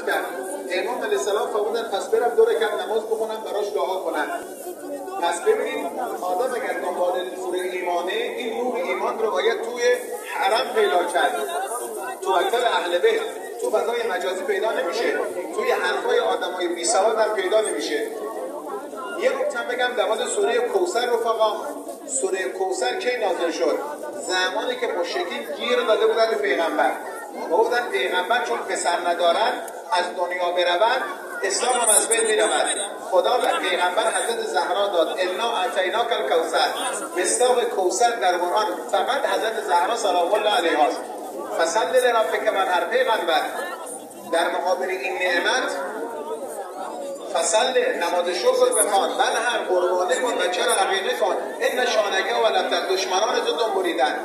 عرض کرد امام علیه السلام فرمودن پس برم 2 رکعت نماز بخونم براش دعا کنن. پس ببینید آدم اگر دنبال نور ایمانه، این نور ایمان رو باید توی حرم پیدا کرد، تو مکتب اهل بیت، تو فضای مجازی پیدا نمیشه، توی حرفای آدمای بی سواد هم پیدا نمیشه. یه نکته بگم در مورد سوره کوثر رفقا. سوره کوثر کی نازل شد؟ زمانی که مشرکین گیر داده بودن به پیغمبر، گفتن پیغمبر چون پسر ندارن از دنیا برون اسلام هم از بین میرود. خدا به پیغمبر حضرت زهرا داد انا اعطیناک الکوثر. مصداق کوثر در قرآن فقط حضرت زهرا سلام الله علیها است. فصل لربک وانحر. پیغمبر در مقابل این نعمت فصل نماز شکر بخوان، وانحر قربانی کن و چرا عقیقه کن، ان شانک و الابتر. دشمنان تو دنبالیدن.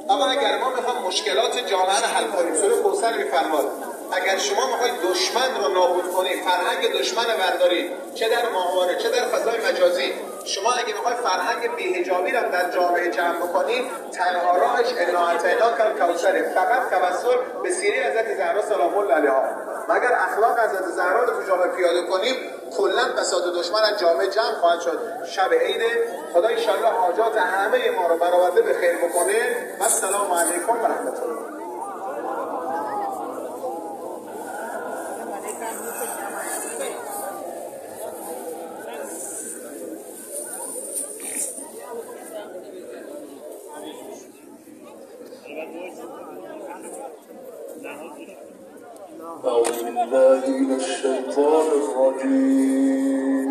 اما اگر ما میخوام مشکلات جامعه رو حل کنیم، سوره کوثر میفرماد اگر شما میخواید دشمن رو نابود کنید، فرهنگ دشمن رو بردارید، چه در ماهواره چه در فضای مجازی، شما اگه میخواید فرهنگ بی‌حجابی رو در جامعه جمع بکنید، تنها راهش انا اعطیناک الکوثر، فقط توسل به سیره حضرت زهرا سلام الله علیها. مگر اخلاق حضرت زهرا رو تو جامعه پیاده کنیم، کلا فساد دشمن از جامعه جمع خواهد شد. شب عید، خدا ان شاء الله حاجات همه ما رو برآورده به خیر بکنه. السلام علیکم و رحمت الله. أعوذ بالله من الشيطان الرجيم.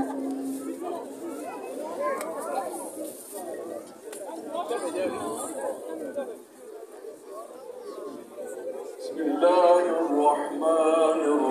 بسم الله الرحمن الرحيم.